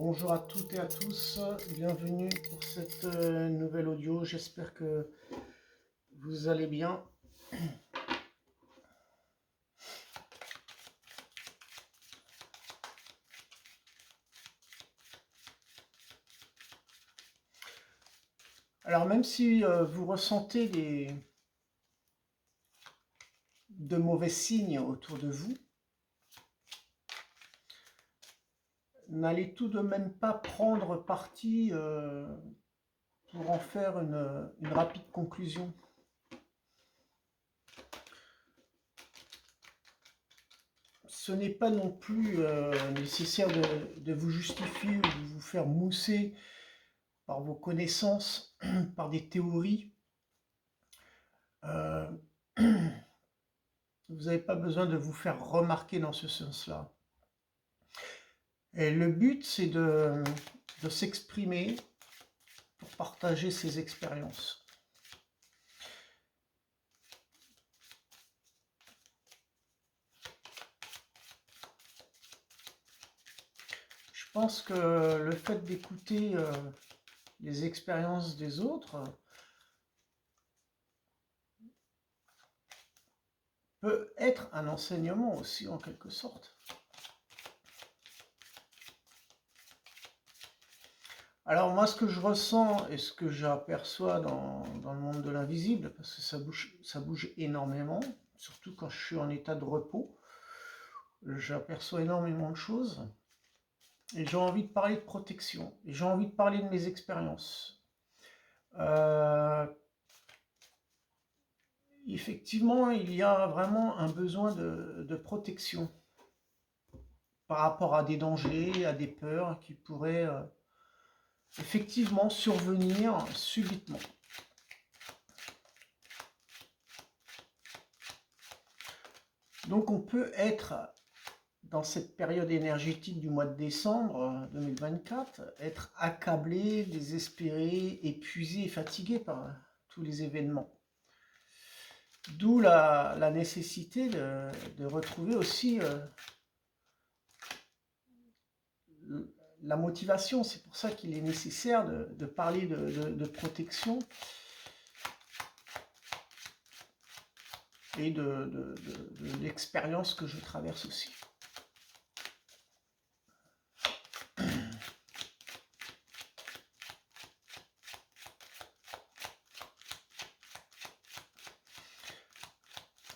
Bonjour à toutes et à tous, bienvenue pour cette nouvelle audio, j'espère que vous allez bien. Alors même si vous ressentez de mauvais signes autour de vous, n'allez tout de même pas prendre parti pour en faire une rapide conclusion. Ce n'est pas non plus nécessaire de vous justifier ou de vous faire mousser par vos connaissances, par des théories. Vous n'avez pas besoin de vous faire remarquer dans ce sens-là. Et le but, c'est de s'exprimer pour partager ses expériences. Je pense que le fait d'écouter les expériences des autres peut être un enseignement aussi en quelque sorte. Alors moi, ce que je ressens et ce que j'aperçois dans le monde de l'invisible, parce que ça bouge énormément, surtout quand je suis en état de repos, j'aperçois énormément de choses. Et j'ai envie de parler de protection, et j'ai envie de parler de mes expériences. Effectivement, il y a vraiment un besoin de protection par rapport à des dangers, à des peurs qui pourraient effectivement survenir subitement. Donc on peut être, dans cette période énergétique du mois de décembre 2024, être accablé, désespéré, épuisé et fatigué par tous les événements. D'où la nécessité de retrouver aussi la motivation. C'est pour ça qu'il est nécessaire de parler de protection et de l'expérience que je traverse aussi.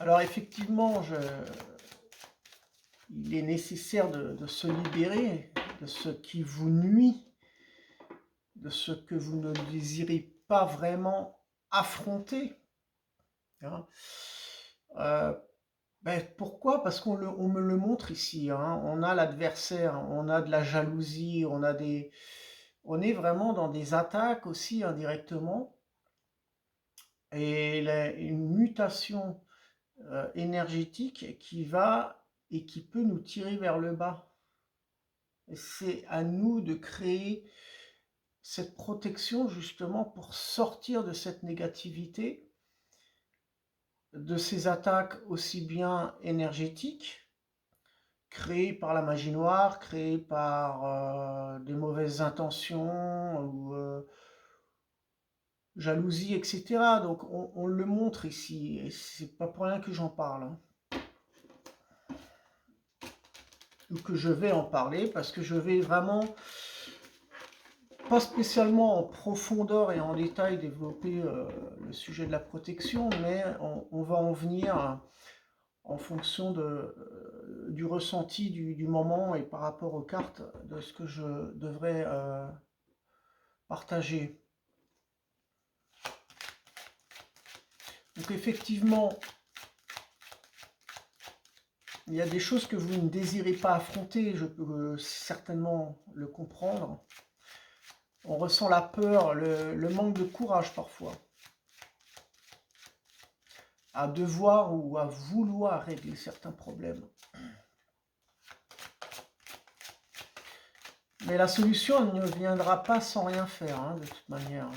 Alors effectivement, il est nécessaire de se libérer de ce qui vous nuit, de ce que vous ne désirez pas vraiment affronter. Hein. Pourquoi? Parce qu'on me le montre ici. Hein. On a l'adversaire, on a de la jalousie, on est vraiment dans des attaques aussi indirectement. Et une mutation énergétique qui va et qui peut nous tirer vers le bas. C'est à nous de créer cette protection justement pour sortir de cette négativité, de ces attaques aussi bien énergétiques, créées par la magie noire, créées par des mauvaises intentions ou jalousie, etc. Donc on le montre ici, et c'est pas pour rien que j'en parle. Hein. Ou que je vais en parler, parce que je vais vraiment, pas spécialement en profondeur et en détail développer le sujet de la protection, mais on va en venir en fonction du ressenti du moment et par rapport aux cartes de ce que je devrais partager. Donc effectivement, il y a des choses que vous ne désirez pas affronter, je peux certainement le comprendre. On ressent la peur, le manque de courage parfois, à devoir ou à vouloir régler certains problèmes. Mais la solution ne viendra pas sans rien faire, hein, de toute manière.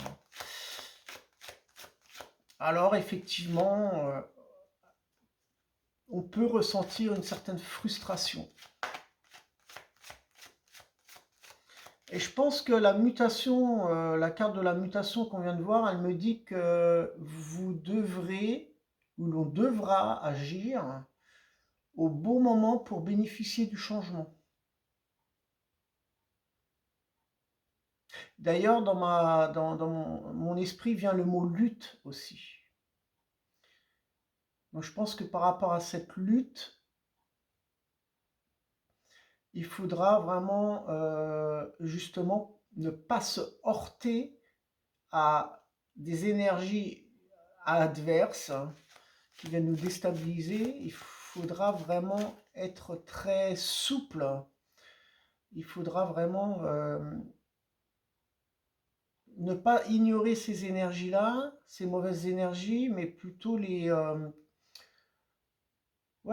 Alors effectivement, on peut ressentir une certaine frustration. Et je pense que la mutation, la carte de la mutation qu'on vient de voir, elle me dit que vous devrez, ou l'on devra agir au bon moment pour bénéficier du changement. D'ailleurs, dans mon esprit vient le mot lutte aussi. Donc je pense que par rapport à cette lutte, il faudra vraiment justement ne pas se heurter à des énergies adverses, hein, qui viennent nous déstabiliser. Il faudra vraiment être très souple. Il faudra vraiment ne pas ignorer ces énergies-là, ces mauvaises énergies, mais plutôt ouais,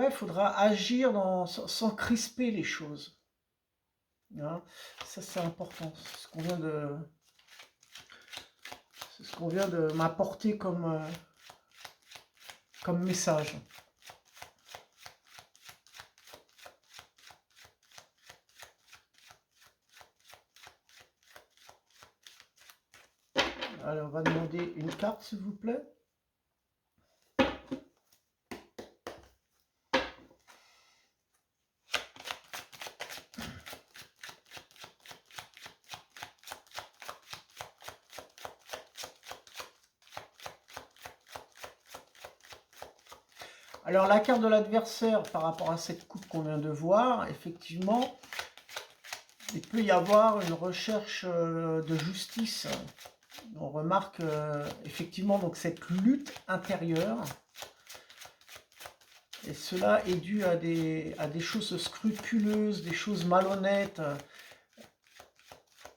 il faudra agir sans crisper les choses, hein. Ça, c'est important. C'est ce qu'on vient de m'apporter comme message. Alors, on va demander une carte, s'il vous plaît. Alors, la carte de l'adversaire par rapport à cette coupe qu'on vient de voir, effectivement, il peut y avoir une recherche de justice. On remarque effectivement donc cette lutte intérieure. Et cela est dû à des choses scrupuleuses, des choses malhonnêtes.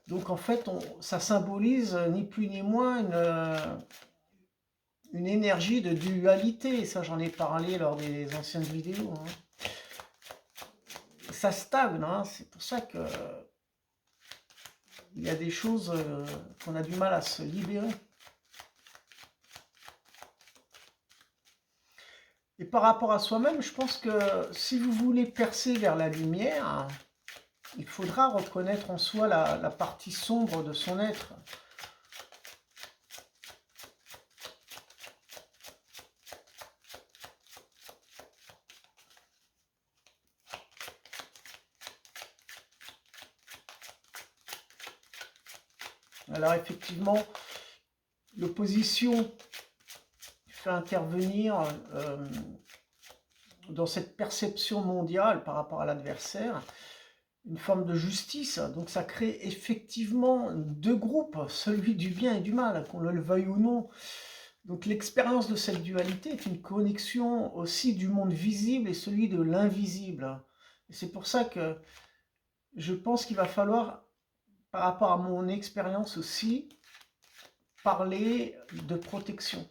Donc en fait, ça symbolise ni plus ni moins une énergie de dualité. Ça, j'en ai parlé lors des anciennes vidéos, hein. Ça stagne, hein. C'est pour ça que il y a des choses qu'on a du mal à se libérer. Et par rapport à soi-même, je pense que si vous voulez percer vers la lumière, il faudra reconnaître en soi la partie sombre de son être. Alors effectivement, l'opposition fait intervenir dans cette perception mondiale par rapport à l'adversaire une forme de justice. Donc ça crée effectivement deux groupes, celui du bien et du mal, qu'on le veuille ou non. Donc l'expérience de cette dualité est une connexion aussi du monde visible et celui de l'invisible. Et c'est pour ça que je pense qu'il va falloir, par rapport à mon expérience aussi, parler de protection. De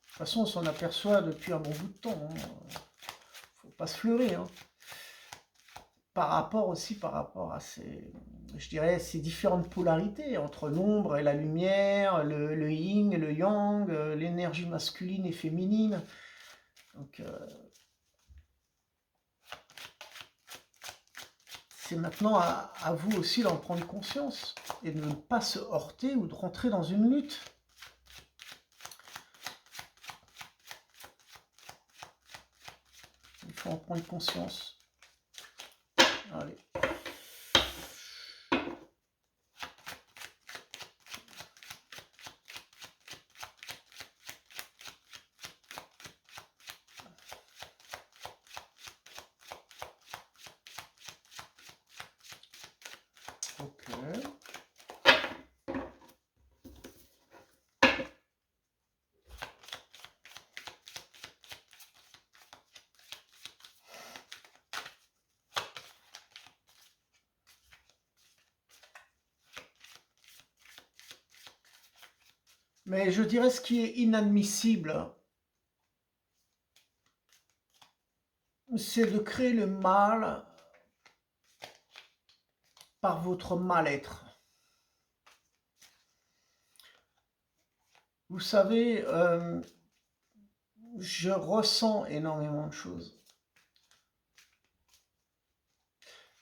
toute façon, on s'en aperçoit depuis un bon bout de temps, hein. Faut pas se fleurer, hein. Par rapport à je dirais, ces différentes polarités entre l'ombre et la lumière, le yin et le yang, l'énergie masculine et féminine. Donc, c'est maintenant à vous aussi d'en prendre conscience et de ne pas se heurter ou de rentrer dans une lutte. Il faut en prendre conscience. Allez. Ok. Mais je dirais ce qui est inadmissible, c'est de créer le mal par votre mal-être. Vous savez, je ressens énormément de choses.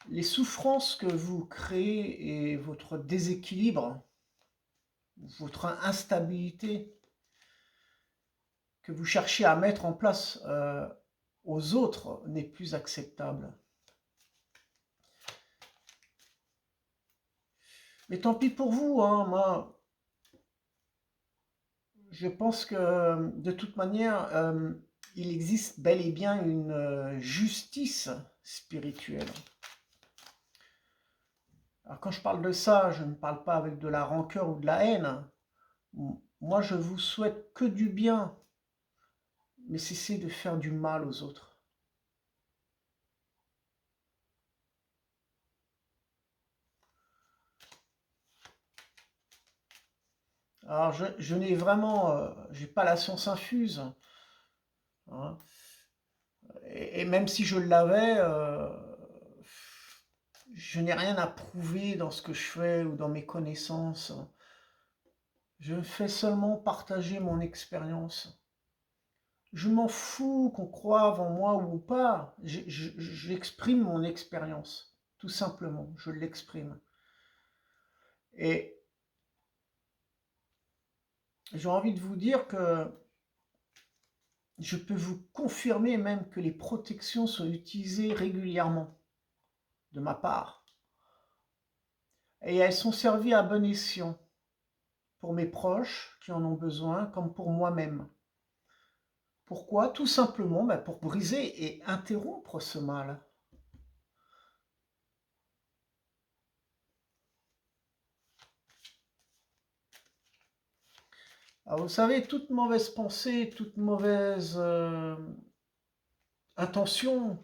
les souffrances que vous créez et votre déséquilibre, votre instabilité que vous cherchez à mettre en place aux autres n'est plus acceptable. Mais tant pis pour vous, hein, moi, je pense que de toute manière, il existe bel et bien une justice spirituelle. Alors quand je parle de ça, je ne parle pas avec de la rancœur ou de la haine. Moi, je vous souhaite que du bien, mais cessez de faire du mal aux autres. Alors, je n'ai vraiment, j'ai pas la science infuse, hein. Et même si je l'avais, je n'ai rien à prouver dans ce que je fais ou dans mes connaissances. Je fais seulement partager mon expérience. Je m'en fous qu'on croive en moi ou pas. J'exprime mon expérience, tout simplement. Je l'exprime. Et j'ai envie de vous dire que je peux vous confirmer même que les protections sont utilisées régulièrement de ma part. Et elles sont servies à bon escient pour mes proches qui en ont besoin, comme pour moi-même. Pourquoi? Tout simplement pour briser et interrompre ce mal. Alors, vous savez, toute mauvaise pensée, toute mauvaise intention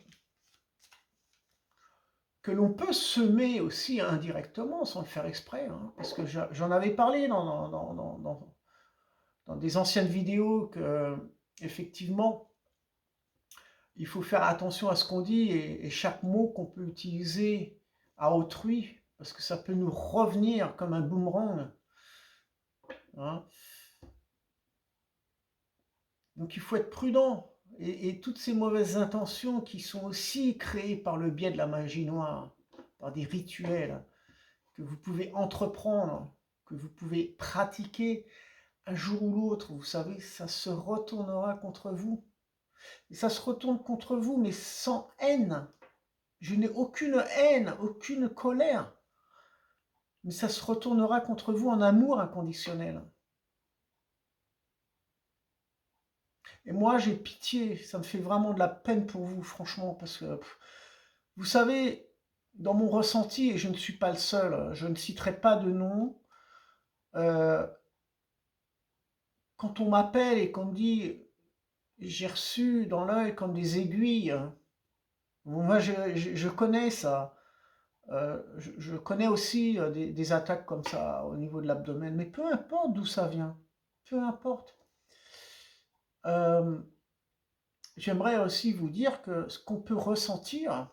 que l'on peut semer aussi indirectement sans le faire exprès, hein, parce que j'en avais parlé dans des anciennes vidéos que, effectivement, il faut faire attention à ce qu'on dit et chaque mot qu'on peut utiliser à autrui, parce que ça peut nous revenir comme un boomerang, hein. Donc il faut être prudent. Et toutes ces mauvaises intentions qui sont aussi créées par le biais de la magie noire, par des rituels que vous pouvez entreprendre, que vous pouvez pratiquer un jour ou l'autre, vous savez, ça se retournera contre vous. Et ça se retourne contre vous, mais sans haine. Je n'ai aucune haine, aucune colère. Mais ça se retournera contre vous en amour inconditionnel. Et moi, j'ai pitié, ça me fait vraiment de la peine pour vous, franchement, parce que, vous savez, dans mon ressenti, et je ne suis pas le seul, je ne citerai pas de nom, euh, quand on m'appelle et qu'on me dit, j'ai reçu dans l'œil comme des aiguilles, bon, moi je connais ça, je connais aussi des attaques comme ça au niveau de l'abdomen, mais peu importe d'où ça vient, peu importe. Euh, J'aimerais aussi vous dire que ce qu'on peut ressentir,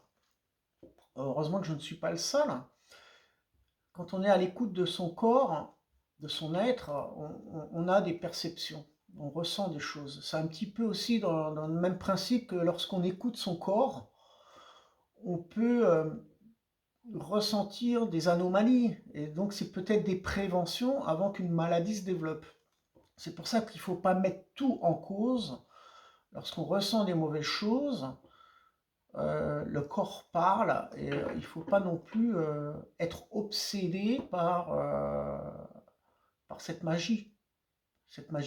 heureusement que je ne suis pas le seul, quand on est à l'écoute de son corps, de son être, on a des perceptions, on ressent des choses. C'est un petit peu aussi dans le même principe que lorsqu'on écoute son corps, on peut ressentir des anomalies. Et donc c'est peut-être des préventions avant qu'une maladie se développe. C'est pour ça qu'il ne faut pas mettre tout en cause. Lorsqu'on ressent des mauvaises choses, le corps parle et il ne faut pas non plus être obsédé par cette magie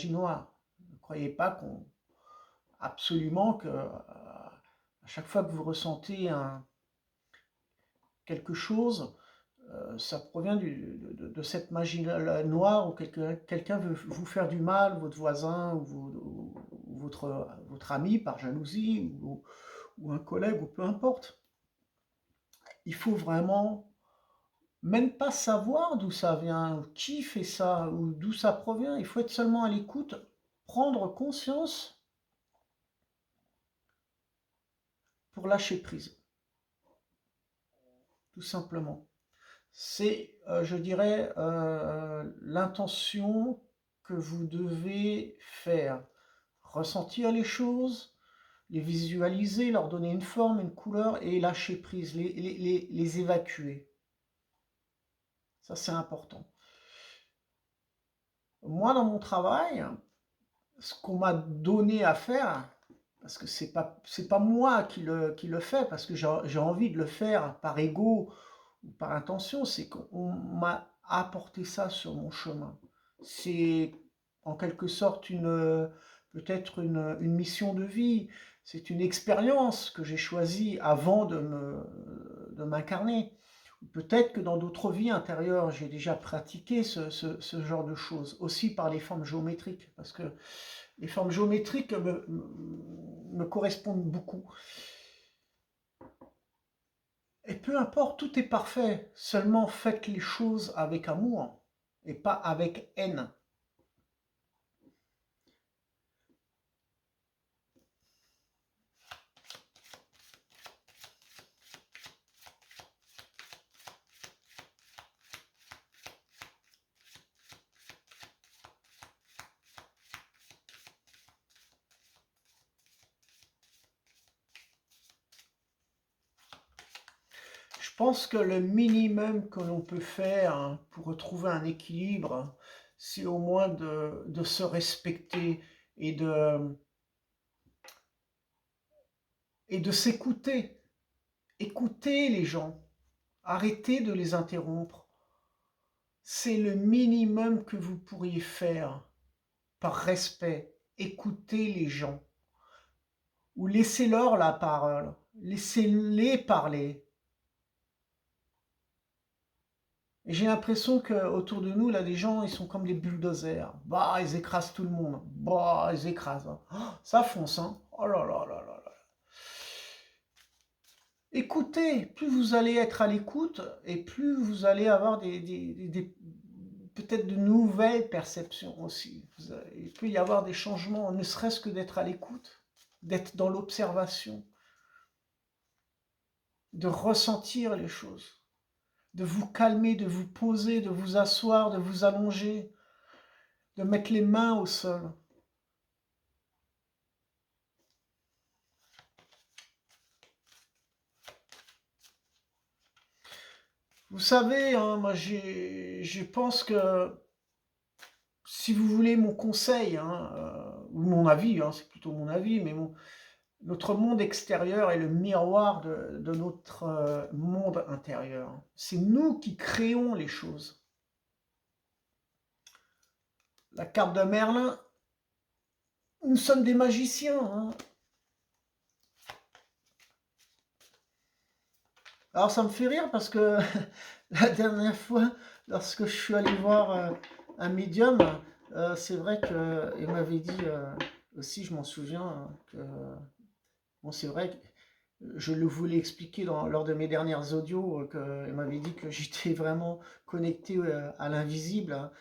noire. Ne croyez pas absolument que à chaque fois que vous ressentez quelque chose, ça provient de cette magie noire où quelqu'un veut vous faire du mal, votre voisin ou votre ami par jalousie ou un collègue ou peu importe. Il faut vraiment même pas savoir d'où ça vient, ou qui fait ça, ou d'où ça provient. Il faut être seulement à l'écoute, prendre conscience pour lâcher prise, tout simplement. C'est, je dirais, l'intention que vous devez faire. Ressentir les choses, les visualiser, leur donner une forme, une couleur et lâcher prise, les évacuer. Ça, c'est important. Moi, dans mon travail, ce qu'on m'a donné à faire, parce que c'est pas moi qui le fais, parce que j'ai envie de le faire par ego ou par intention, c'est qu'on m'a apporté ça sur mon chemin. C'est en quelque sorte peut-être une mission de vie, c'est une expérience que j'ai choisie avant de m'incarner. Peut-être que dans d'autres vies intérieures, j'ai déjà pratiqué ce genre de choses, aussi par les formes géométriques, parce que les formes géométriques me correspondent beaucoup. Et peu importe, tout est parfait, seulement faites les choses avec amour et pas avec haine. Je pense que le minimum que l'on peut faire pour retrouver un équilibre, c'est au moins de se respecter et de s'écouter. Écoutez les gens, arrêtez de les interrompre. C'est le minimum que vous pourriez faire par respect. Écoutez les gens ou laissez-leur la parole, laissez-les parler. Et j'ai l'impression qu'autour de nous, là, les gens, ils sont comme des bulldozers. Bah, ils écrasent tout le monde. Bah, ils écrasent. Hein. Oh, ça fonce, hein. Oh là là là là là. Écoutez, plus vous allez être à l'écoute, et plus vous allez avoir peut-être de nouvelles perceptions aussi. Il peut y avoir des changements, ne serait-ce que d'être à l'écoute, d'être dans l'observation, de ressentir les choses, de vous calmer, de vous poser, de vous asseoir, de vous allonger, de mettre les mains au sol. Vous savez, hein, moi je pense que si vous voulez mon conseil, hein, ou mon avis, hein, c'est plutôt mon avis, mais notre monde extérieur est le miroir de notre monde intérieur. C'est nous qui créons les choses. La carte de Merlin, nous sommes des magiciens. Hein. Alors ça me fait rire parce que la dernière fois, lorsque je suis allé voir un médium, c'est vrai qu'il m'avait dit aussi, je m'en souviens, que bon, c'est vrai que je le voulais expliquer lors de mes dernières audios, qu'il m'avait dit que j'étais vraiment connecté à l'invisible, hein,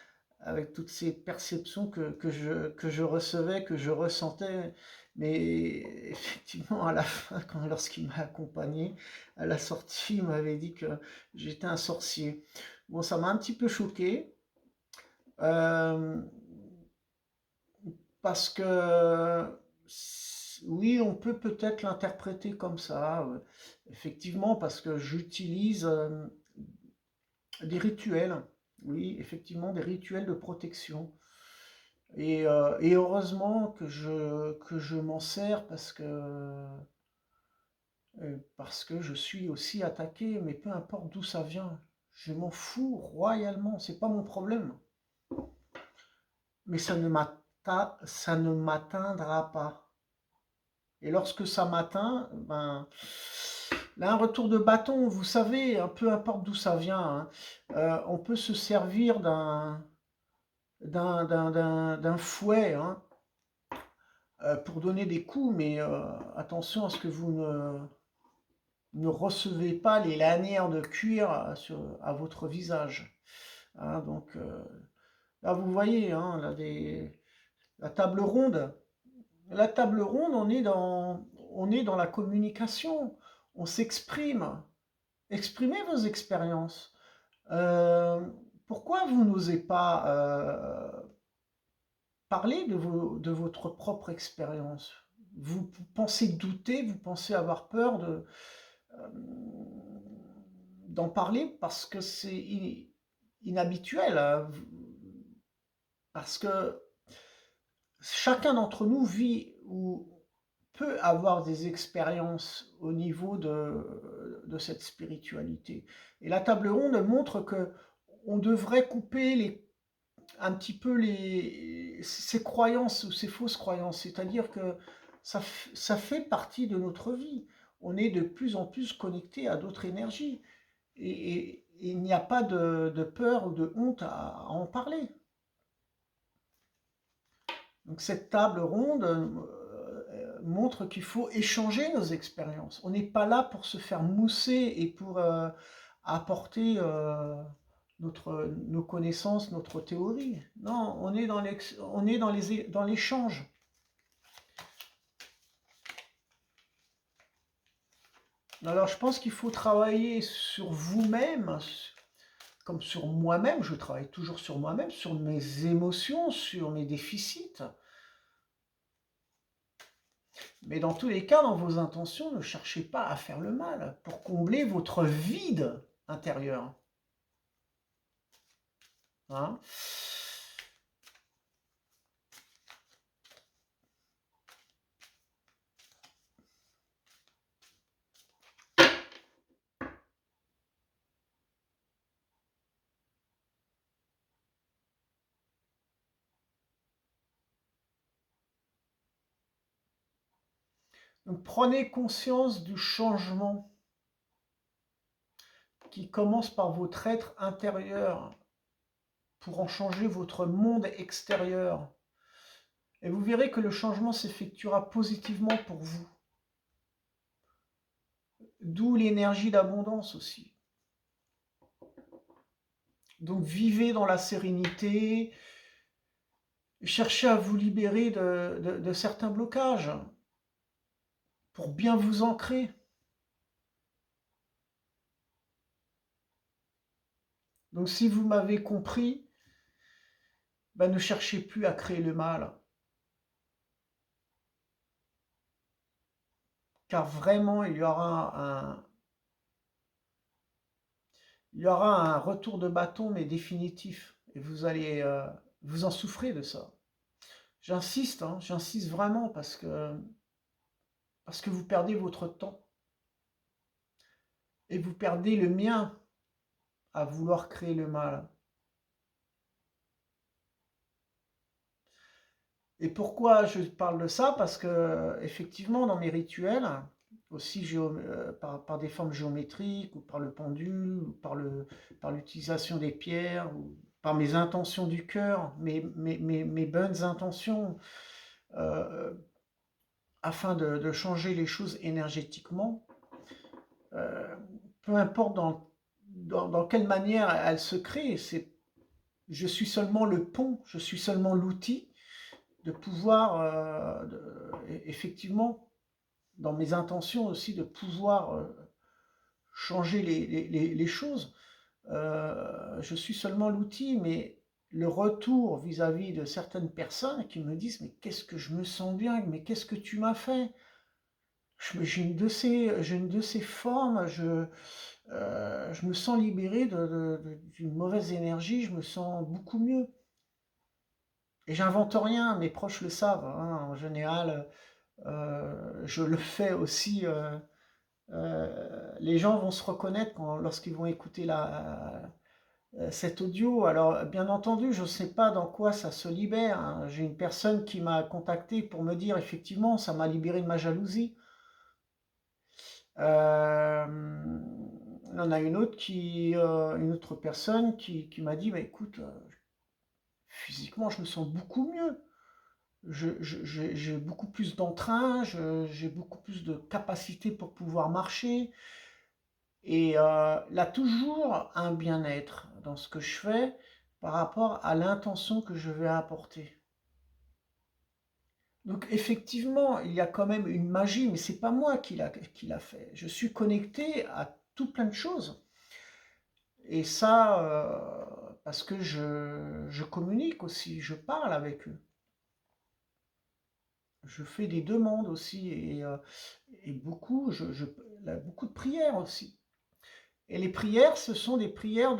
avec toutes ces perceptions que je recevais, que je ressentais. Mais effectivement, à la fin, lorsqu'il m'a accompagné à la sortie, il m'avait dit que j'étais un sorcier. Bon, ça m'a un petit peu choqué. euh, Parce que oui, on peut peut-être l'interpréter comme ça, effectivement, parce que j'utilise des rituels, oui, effectivement, des rituels de protection. Et heureusement que je m'en sers parce que je suis aussi attaqué, mais peu importe d'où ça vient, je m'en fous royalement, c'est pas mon problème. Mais ça ne m'atteindra pas. Et lorsque ça m'atteint, ben, là, un retour de bâton, vous savez, peu importe d'où ça vient, hein, on peut se servir d'un fouet hein, pour donner des coups, mais attention à ce que vous ne recevez pas les lanières de cuir à votre visage. Hein, donc là, vous voyez, hein, là, la table ronde. La table ronde, on est dans la communication, on s'exprime. Exprimez vos expériences. Euh, Pourquoi vous n'osez pas parler de votre propre expérience? Vous pensez douter, vous pensez avoir peur d'en parler parce que c'est inhabituel, hein, parce que chacun d'entre nous vit ou peut avoir des expériences au niveau de cette spiritualité. Et la table ronde montre que on devrait couper un petit peu ces croyances ou ces fausses croyances. C'est-à-dire que ça fait partie de notre vie. On est de plus en plus connecté à d'autres énergies. Et il n'y a pas de peur ou de honte à en parler. Donc cette table ronde montre qu'il faut échanger nos expériences. On n'est pas là pour se faire mousser et pour apporter nos connaissances, notre théorie. Non, on est dans l'échange. Alors je pense qu'il faut travailler sur vous-même, comme sur moi-même. Je travaille toujours sur moi-même, sur mes émotions, sur mes déficits. Mais dans tous les cas, dans vos intentions, ne cherchez pas à faire le mal pour combler votre vide intérieur. Hein? Donc prenez conscience du changement qui commence par votre être intérieur pour en changer votre monde extérieur. Et vous verrez que le changement s'effectuera positivement pour vous. D'où l'énergie d'abondance aussi. Donc vivez dans la sérénité, cherchez à vous libérer de certains blocages pour bien vous ancrer. Donc si vous m'avez compris, ben, ne cherchez plus à créer le mal. Car vraiment, il y aura un retour de bâton, mais définitif. Et vous allez vous en souffrez de ça. J'insiste, hein, j'insiste vraiment parce que vous perdez votre temps. Et vous perdez le mien à vouloir créer le mal. Et pourquoi je parle de ça? Parce que effectivement, dans mes rituels, aussi par des formes géométriques, ou par le pendule, ou par l'utilisation des pierres, ou par mes intentions du cœur, mes bonnes intentions, euh, afin de changer les choses énergétiquement, euh, peu importe dans quelle manière elles se créent, je suis seulement le pont, je suis seulement l'outil de pouvoir, effectivement, dans mes intentions aussi, de pouvoir changer les choses. Je suis seulement l'outil, mais le retour vis-à-vis de certaines personnes qui me disent « Mais qu'est-ce que je me sens bien, mais qu'est-ce que tu m'as fait ?» J'ai une de ces formes, je me sens libéré d'une mauvaise énergie, je me sens beaucoup mieux. Et j'invente rien, mes proches le savent, hein, en général, je le fais aussi. Les gens vont se reconnaître lorsqu'ils vont écouter cet audio. Alors, bien entendu, je ne sais pas dans quoi ça se libère, hein. J'ai une personne qui m'a contacté pour me dire, effectivement, ça m'a libéré de ma jalousie. On a une autre personne qui m'a dit, bah, écoute, physiquement, je me sens beaucoup mieux. J'ai beaucoup plus d'entrain, j'ai beaucoup plus de capacité pour pouvoir marcher. Et là, toujours un bien-être dans ce que je fais par rapport à l'intention que je vais apporter. Donc effectivement, il y a quand même une magie, mais c'est pas moi qui l'a fait. Je suis connecté à tout plein de choses. Et ça, parce que je communique aussi, je parle avec eux. je fais des demandes aussi et beaucoup, beaucoup de prières aussi. Et les prières, ce sont des prières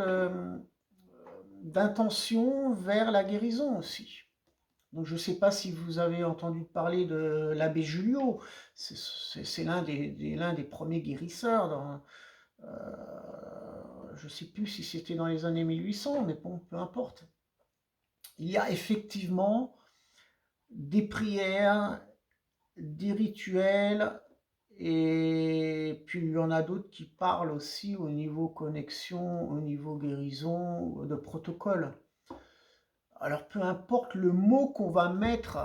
d'intention vers la guérison aussi. Donc je ne sais pas si vous avez entendu parler de l'abbé Julio, c'est l'un des premiers guérisseurs. Je ne sais plus si c'était dans les années 1800, mais bon, peu importe. Il y a effectivement des prières, des rituels, et puis il y en a d'autres qui parlent aussi au niveau connexion, au niveau guérison, de protocole. Alors peu importe le mot qu'on va mettre,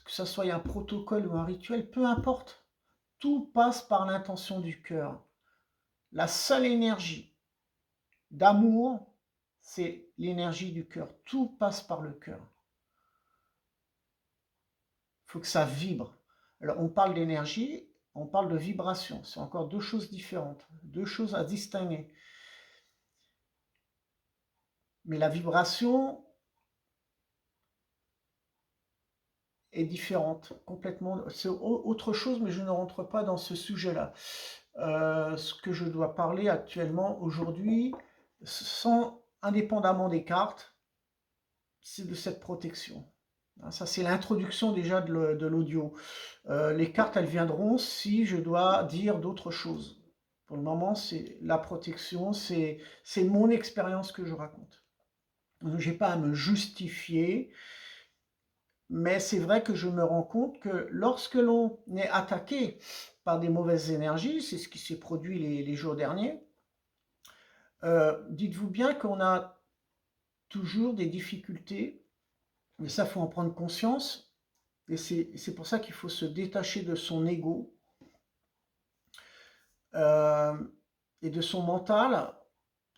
que ce soit un protocole ou un rituel, peu importe, tout passe par l'intention du cœur. La seule énergie d'amour, c'est l'énergie du cœur. Tout passe par le cœur. Il faut que ça vibre. Alors on parle d'énergie, on parle de vibration. C'est encore deux choses différentes, deux choses à distinguer. Mais la vibration est différente, complètement. C'est autre chose, mais je ne rentre pas dans ce sujet-là. Ce que je dois parler actuellement, aujourd'hui, indépendamment des cartes, c'est de cette protection. Ça, c'est l'introduction déjà de l'audio. Les cartes, elles viendront si je dois dire d'autres choses. Pour le moment, c'est la protection, c'est mon expérience que je raconte. Je n'ai pas à me justifier, mais c'est vrai que je me rends compte que lorsque l'on est attaqué par des mauvaises énergies, c'est ce qui s'est produit les jours derniers, dites-vous bien qu'on a toujours des difficultés, mais ça, il faut en prendre conscience, et c'est pour ça qu'il faut se détacher de son ego et de son mental.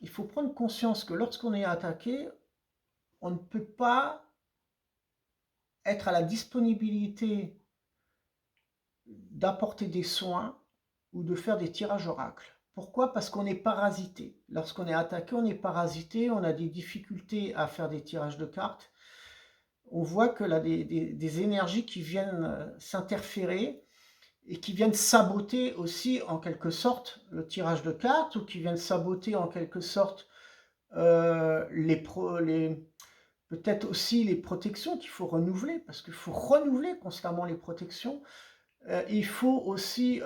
Il faut prendre conscience que lorsqu'on est attaqué, on ne peut pas être à la disponibilité d'apporter des soins ou de faire des tirages oracles. Pourquoi? Parce qu'on est parasité. Lorsqu'on est attaqué, on est parasité, on a des difficultés à faire des tirages de cartes. On voit que là, des énergies qui viennent s'interférer et qui viennent saboter aussi en quelque sorte le tirage de cartes, ou qui viennent saboter en quelque sorte peut-être aussi les protections qu'il faut renouveler, parce qu'il faut renouveler constamment les protections. Il faut aussi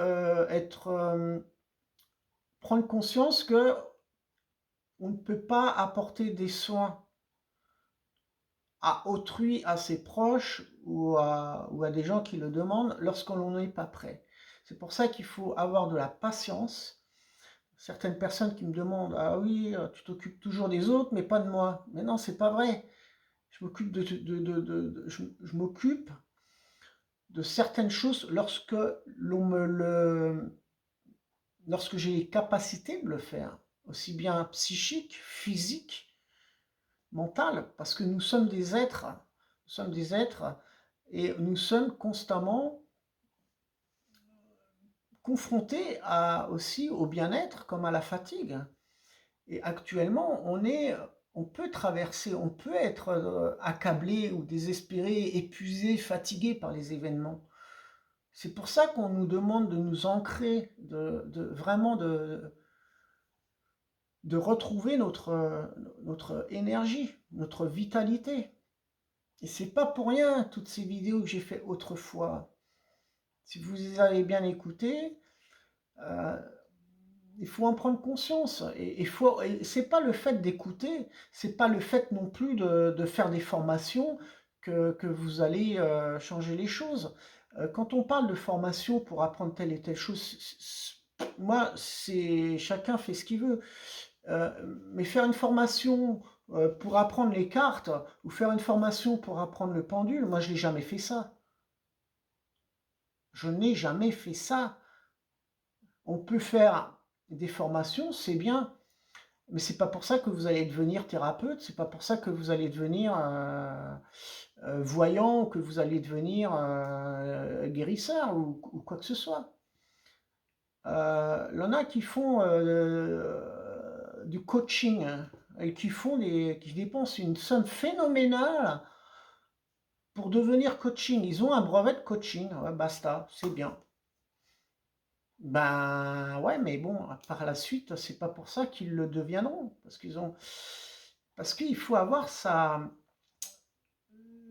prendre conscience que on ne peut pas apporter des soins à autrui, à ses proches ou à des gens qui le demandent lorsqu'on n'est pas prêt. C'est pour ça qu'il faut avoir de la patience. Certaines personnes qui me demandent: ah oui, tu t'occupes toujours des autres, mais pas de moi. Mais non, c'est pas vrai. Je m'occupe je m'occupe de certaines choses lorsque lorsque j'ai les capacités de le faire, aussi bien psychique, physique, mental, parce que nous sommes des êtres, et nous sommes constamment confrontés aussi au bien-être comme à la fatigue. Et actuellement, on peut traverser, on peut être accablé ou désespéré, épuisé, fatigué par les événements. C'est pour ça qu'on nous demande de nous ancrer, vraiment de retrouver notre énergie, notre vitalité. Et c'est pas pour rien toutes ces vidéos que j'ai fait autrefois. Si vous les avez bien écoutées, il faut en prendre conscience. Et c'est pas le fait d'écouter, c'est pas le fait non plus de faire des formations que vous allez changer les choses. Quand on parle de formation pour apprendre telle et telle chose, moi, c'est chacun fait ce qu'il veut. Mais faire une formation pour apprendre les cartes, ou faire une formation pour apprendre le pendule, moi je n'ai jamais fait ça. Je n'ai jamais fait ça. On peut faire des formations, c'est bien, mais c'est pas pour ça que vous allez devenir thérapeute, c'est pas pour ça que vous allez devenir voyant, ou que vous allez devenir guérisseur ou quoi que ce soit. Il y en a qui font du coaching, et qui dépensent une somme phénoménale pour devenir coaching. Ils ont un brevet de coaching, ouais, basta, c'est bien. Ben ouais, mais bon, par la suite, c'est pas pour ça qu'ils le deviendront, parce qu'il faut avoir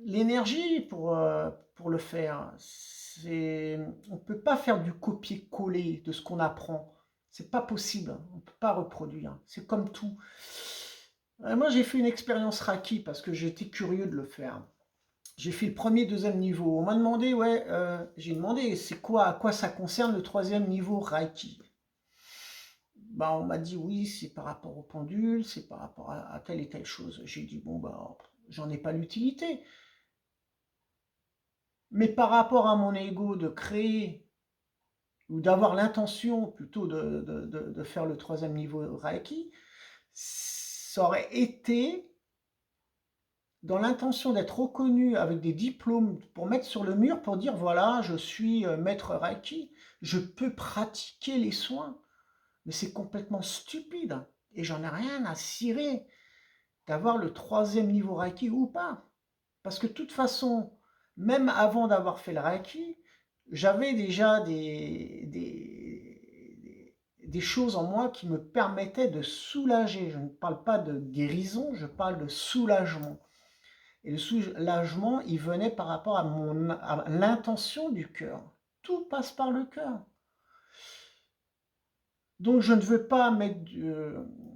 l'énergie pour le faire. On peut pas faire du copier-coller de ce qu'on apprend. C'est pas possible. On peut pas reproduire. C'est comme tout. Moi, j'ai fait une expérience Reiki parce que j'étais curieux de le faire. J'ai fait le premier, deuxième niveau. On m'a demandé, ouais, j'ai demandé, c'est quoi, à quoi ça concerne le troisième niveau Reiki? Bah, on m'a dit, oui, c'est par rapport au pendule, c'est par rapport à telle et telle chose. J'ai dit, bon, bah, j'en ai pas l'utilité. Mais par rapport à mon ego de créer ou d'avoir l'intention plutôt de faire le troisième niveau Reiki, ça aurait été dans l'intention d'être reconnu avec des diplômes pour mettre sur le mur pour dire voilà, je suis maître Reiki, je peux pratiquer les soins. Mais c'est complètement stupide et j'en ai rien à cirer d'avoir le troisième niveau Reiki ou pas. Parce que de toute façon, même avant d'avoir fait le Reiki, j'avais déjà des choses en moi qui me permettaient de soulager. Je ne parle pas de guérison, je parle de soulagement. Et le soulagement, il venait par rapport à l'intention du cœur. Tout passe par le cœur. Donc je ne veux pas mettre...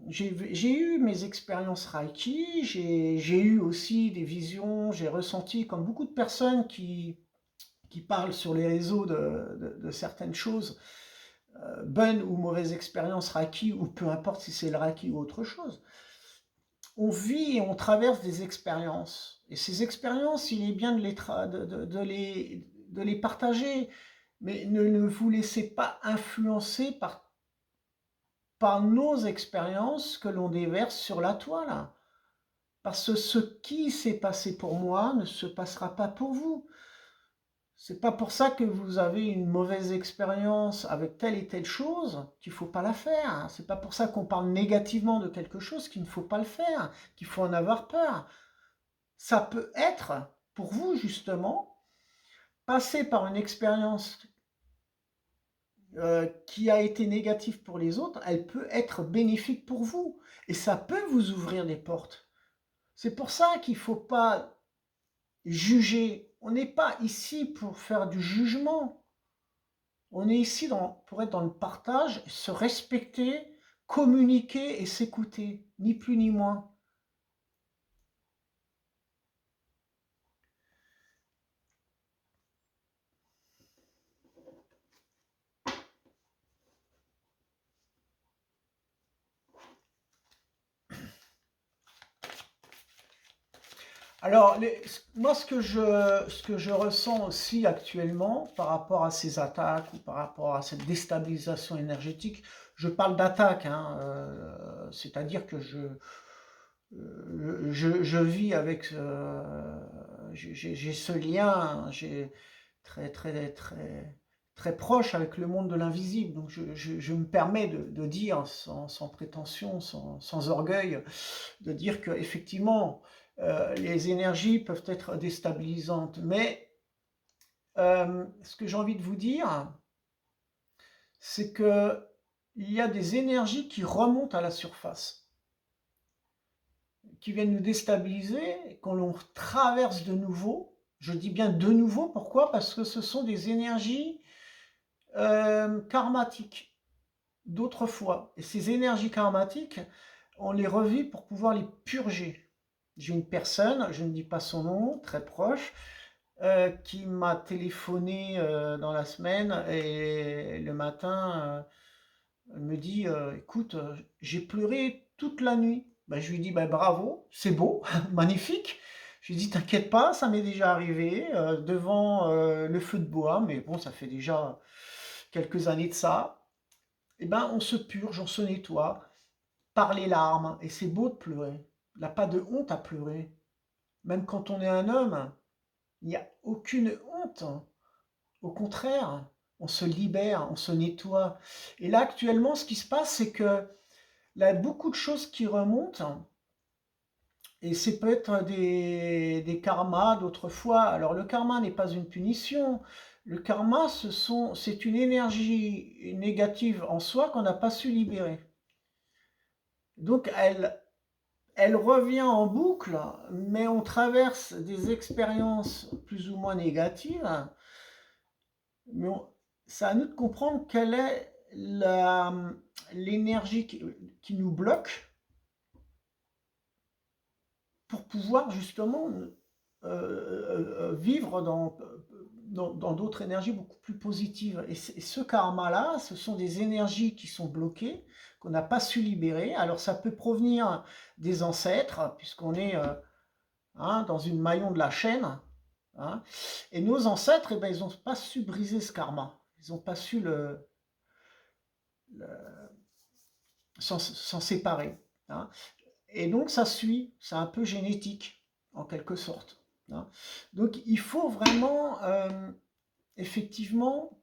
j'ai eu mes expériences Reiki, j'ai eu aussi des visions, j'ai ressenti comme beaucoup de personnes qui parlent sur les réseaux de certaines choses, bonnes ou mauvaises expériences Reiki, ou peu importe si c'est le Reiki ou autre chose. On vit et on traverse des expériences. Et ces expériences, il est bien de les partager, mais ne vous laissez pas influencer par nos expériences que l'on déverse sur la toile. Parce que ce qui s'est passé pour moi ne se passera pas pour vous. C'est pas pour ça que vous avez une mauvaise expérience avec telle et telle chose qu'il ne faut pas la faire. C'est pas pour ça qu'on parle négativement de quelque chose qu'il ne faut pas le faire, qu'il faut en avoir peur. Ça peut être, pour vous justement, passer par une expérience qui a été négative pour les autres, elle peut être bénéfique pour vous. Et ça peut vous ouvrir des portes. C'est pour ça qu'il ne faut pas juger. On n'est pas ici pour faire du jugement. On est ici pour être dans le partage, se respecter, communiquer et s'écouter, ni plus ni moins. Alors, moi, ce que je ressens aussi actuellement par rapport à ces attaques ou par rapport à cette déstabilisation énergétique, je parle d'attaque, hein, c'est-à-dire que je vis avec, j'ai ce lien, j'ai très, très, très, très proche avec le monde de l'invisible. Donc, je me permets de dire, sans prétention, sans orgueil, de dire que effectivement les énergies peuvent être déstabilisantes. Mais ce que j'ai envie de vous dire, c'est que il y a des énergies qui remontent à la surface, qui viennent nous déstabiliser, et quand l'on traverse de nouveau, je dis bien de nouveau, pourquoi? Parce que ce sont des énergies karmatiques d'autrefois. Et ces énergies karmatiques, on les revit pour pouvoir les purger. J'ai une personne, je ne dis pas son nom, très proche, qui m'a téléphoné dans la semaine et le matin me dit écoute, j'ai pleuré toute la nuit. Ben, je lui dis ben, bravo, c'est beau, magnifique. Je lui dis t'inquiète pas, ça m'est déjà arrivé devant le feu de bois, mais bon, ça fait déjà quelques années de ça. Et ben, on se purge, on se nettoie par les larmes et c'est beau de pleurer. Il n'y a pas de honte à pleurer. Même quand on est un homme, il n'y a aucune honte. Au contraire, on se libère, on se nettoie. Et là, actuellement, ce qui se passe, c'est que là, beaucoup de choses qui remontent Et c'est peut-être des karmas d'autrefois. Alors le karma n'est pas une punition. Le karma, c'est une énergie négative en soi qu'on n'a pas su libérer. Donc elle revient en boucle, mais on traverse des expériences plus ou moins négatives. Mais c'est à nous de comprendre quelle est l'énergie qui nous bloque pour pouvoir justement vivre dans d'autres énergies beaucoup plus positives. Et ce karma-là, ce sont des énergies qui sont bloquées, qu'on n'a pas su libérer. Alors ça peut provenir des ancêtres, puisqu'on est dans une maillon de la chaîne. Hein, et nos ancêtres, eh ben, ils n'ont pas su briser ce karma. Ils n'ont pas su s'en séparer. Hein. Et donc ça suit, c'est un peu génétique, en quelque sorte. Hein. Donc il faut vraiment, effectivement,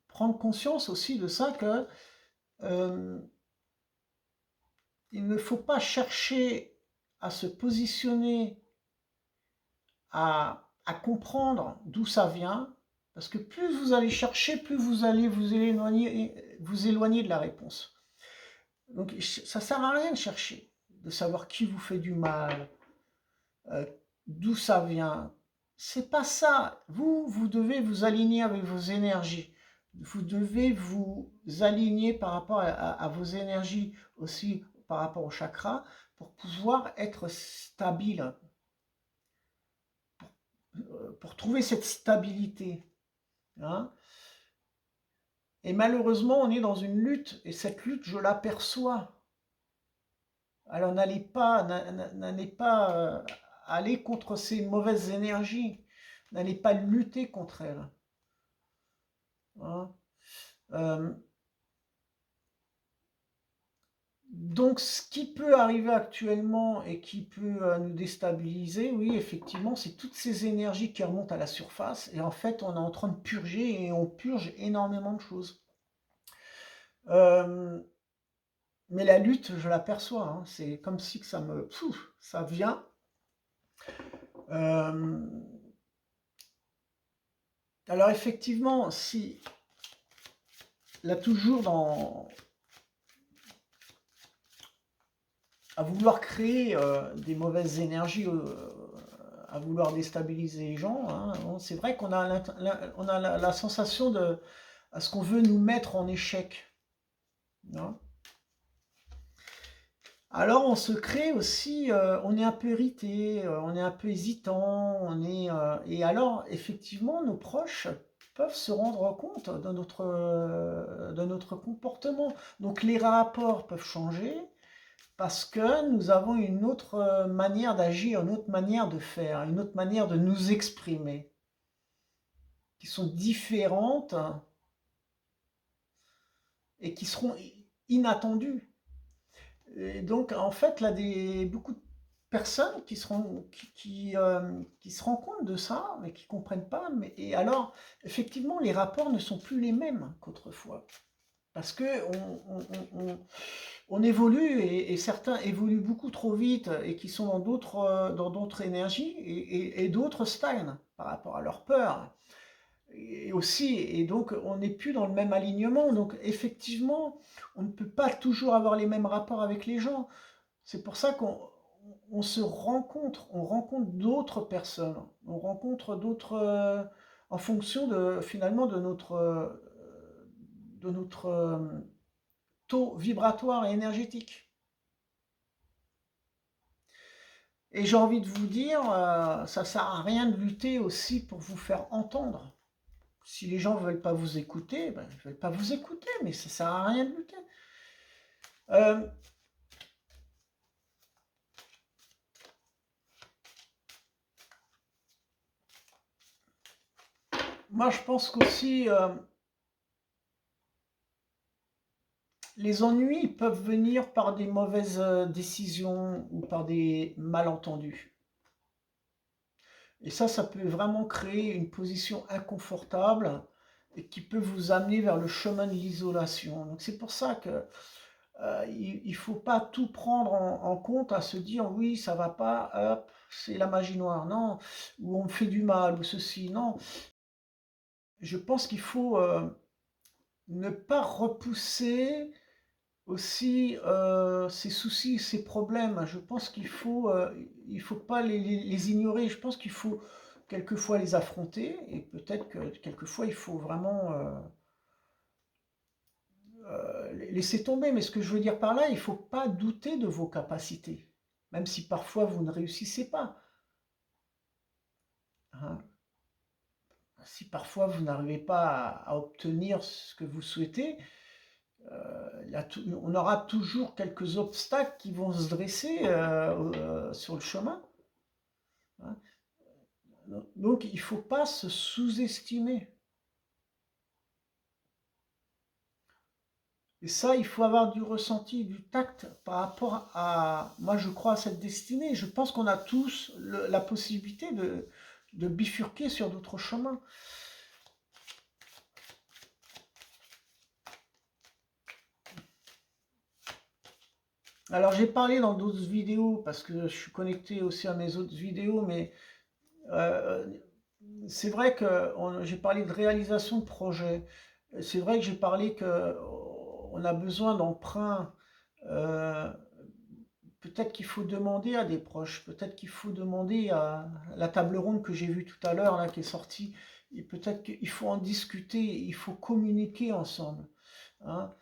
prendre conscience aussi de ça, que il ne faut pas chercher à se positionner, à comprendre d'où ça vient, parce que plus vous allez chercher, plus vous allez vous éloigner de la réponse. Donc ça ne sert à rien de chercher, de savoir qui vous fait du mal, d'où ça vient. C'est pas ça. Vous devez vous aligner avec vos énergies. Vous devez vous aligner par rapport à vos énergies, aussi par rapport au chakra, pour pouvoir être stable, pour trouver cette stabilité. Hein. Et malheureusement, on est dans une lutte, et cette lutte, je l'aperçois. Alors n'allez pas aller contre ces mauvaises énergies, n'allez pas lutter contre elles. Hein. Donc ce qui peut arriver actuellement et qui peut nous déstabiliser, oui, effectivement, c'est toutes ces énergies qui remontent à la surface, et en fait on est en train de purger, et on purge énormément de choses. Mais la lutte, je l'aperçois, hein, c'est comme si que ça vient. Alors effectivement, si là toujours à vouloir créer des mauvaises énergies, à vouloir déstabiliser les gens, hein, c'est vrai qu'on a, la sensation à ce qu'on veut nous mettre en échec. Hein. Alors on se crée aussi, on est un peu irrité, on est un peu hésitant, et alors effectivement nos proches peuvent se rendre compte de notre comportement. Donc les rapports peuvent changer parce que nous avons une autre manière d'agir, une autre manière de faire, une autre manière de nous exprimer, qui sont différentes et qui seront inattendues. Et donc, en fait, là, beaucoup de personnes qui se rendent compte de ça, mais qui ne comprennent pas. Et alors, effectivement, les rapports ne sont plus les mêmes qu'autrefois. Parce que on évolue, et certains évoluent beaucoup trop vite, et qui sont dans d'autres énergies, et d'autres stagnent par rapport à leur peur. Et aussi, et donc on n'est plus dans le même alignement. Donc effectivement, on ne peut pas toujours avoir les mêmes rapports avec les gens. C'est pour ça qu'on se rencontre, on rencontre d'autres personnes, on rencontre d'autres en fonction finalement de notre taux vibratoire et énergétique. Et j'ai envie de vous dire, ça sert à rien de lutter aussi pour vous faire entendre. Si les gens ne veulent pas vous écouter, ben, ils ne veulent pas vous écouter, mais ça ne sert à rien de lutter. Moi, je pense qu'aussi, les ennuis peuvent venir par des mauvaises décisions ou par des malentendus. Et ça peut vraiment créer une position inconfortable et qui peut vous amener vers le chemin de l'isolation. Donc c'est pour ça que il ne faut pas tout prendre en compte à se dire oui, ça va pas, hop, c'est la magie noire. Non, ou on me fait du mal, ou ceci. Non, je pense qu'il faut ne pas repousser aussi ces soucis, ces problèmes. Je pense il faut pas les ignorer. Je pense qu'il faut quelquefois les affronter et peut-être que quelquefois il faut vraiment laisser tomber. Mais ce que je veux dire par là, il ne faut pas douter de vos capacités, même si parfois vous ne réussissez pas, hein. Si parfois vous n'arrivez pas à obtenir ce que vous souhaitez, on aura toujours quelques obstacles qui vont se dresser sur le chemin, hein. Donc il ne faut pas se sous-estimer. Et ça, il faut avoir du ressenti, du tact par rapport à... Moi, je crois à cette destinée. Je pense qu'on a tous la possibilité de bifurquer sur d'autres chemins. Alors, j'ai parlé dans d'autres vidéos, parce que je suis connecté aussi à mes autres vidéos, mais euh, c'est vrai que j'ai parlé de réalisation de projet. C'est vrai que j'ai parlé qu'on a besoin d'emprunts. euh, Peut-être qu'il faut demander à des proches, peut-être qu'il faut demander à la table ronde que j'ai vue tout à l'heure, là, qui est sortie, et peut-être qu'il faut en discuter, il faut communiquer ensemble, hein.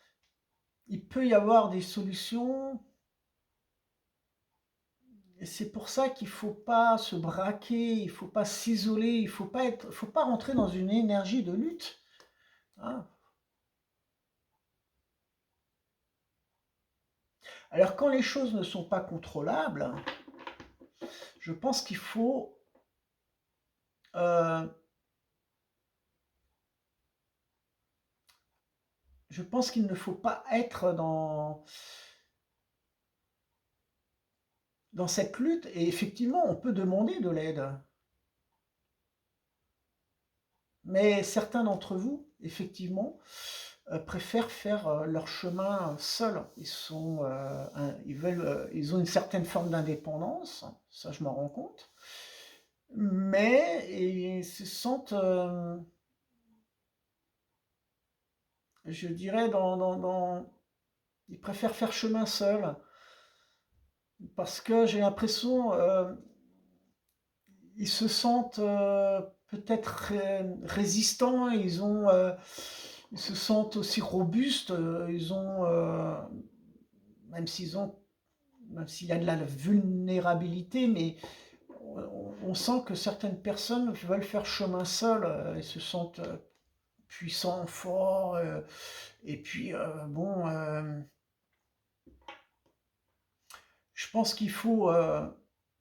Il peut y avoir des solutions, et c'est pour ça qu'il ne faut pas se braquer, il ne faut pas s'isoler, il ne faut pas rentrer dans une énergie de lutte, hein. Alors quand les choses ne sont pas contrôlables, je pense qu'il faut euh, je pense qu'il ne faut pas être dans cette lutte, et effectivement, on peut demander de l'aide. Mais certains d'entre vous, effectivement, préfèrent faire leur chemin seuls. Ils ont une certaine forme d'indépendance, ça je m'en rends compte, mais ils se sentent, je dirais, ils préfèrent faire chemin seuls, parce que j'ai l'impression, ils se sentent peut-être résistants, ils se sentent aussi robustes, même s'ils ont, même s'il y a de la vulnérabilité, mais on sent que certaines personnes veulent faire chemin seul, et se sentent puissants, forts, et puis bon, je pense qu'il faut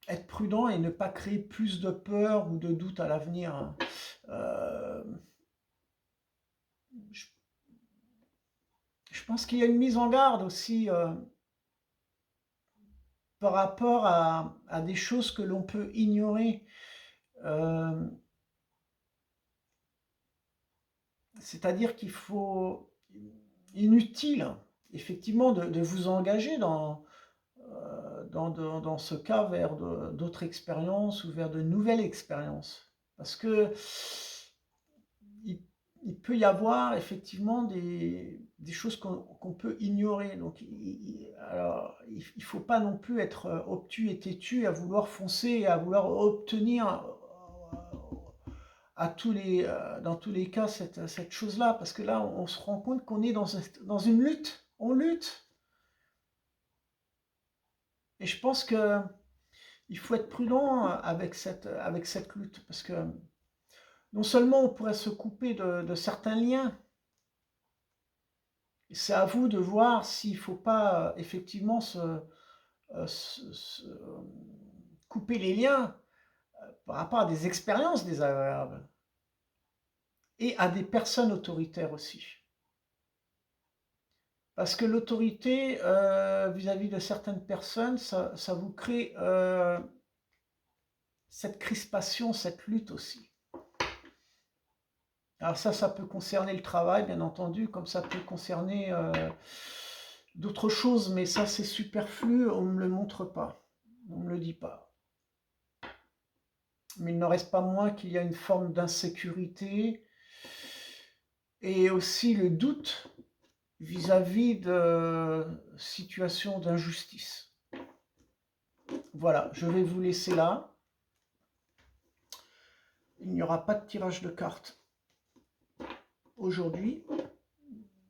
être prudent et ne pas créer plus de peur ou de doute à l'avenir, hein. Euh, je, je pense qu'il y a une mise en garde aussi par rapport à des choses que l'on peut ignorer. Euh, C'est-à-dire qu'il faut inutile, effectivement, de vous engager dans ce cas vers d'autres expériences ou vers de nouvelles expériences. Parce que il, il peut y avoir effectivement des choses qu'on peut ignorer. Donc, alors, il ne faut pas non plus être obtus et têtu à vouloir foncer et à vouloir obtenir dans tous les cas cette chose-là. Parce que là, on se rend compte qu'on est dans une lutte. On lutte. Et je pense que il faut être prudent avec cette lutte. Parce que non seulement on pourrait se couper de certains liens, c'est à vous de voir s'il ne faut pas effectivement se couper les liens par rapport à des expériences désagréables et à des personnes autoritaires aussi. Parce que l'autorité vis-à-vis de certaines personnes, ça vous crée cette crispation, cette lutte aussi. Alors ça peut concerner le travail, bien entendu, comme ça peut concerner d'autres choses, mais ça c'est superflu, on ne me le montre pas, on ne me le dit pas. Mais il n'en reste pas moins qu'il y a une forme d'insécurité et aussi le doute vis-à-vis de situations d'injustice. Voilà, je vais vous laisser là. Il n'y aura pas de tirage de cartes aujourd'hui,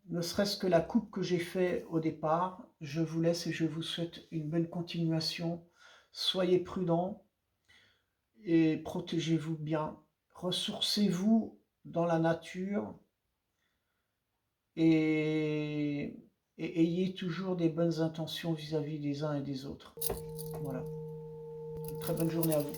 ne serait-ce que la coupe que j'ai fait au départ. Je vous laisse et je vous souhaite une bonne continuation. Soyez prudents et protégez-vous bien. Ressourcez-vous dans la nature et, et ayez toujours des bonnes intentions vis-à-vis des uns et des autres. Voilà. Une très bonne journée à vous.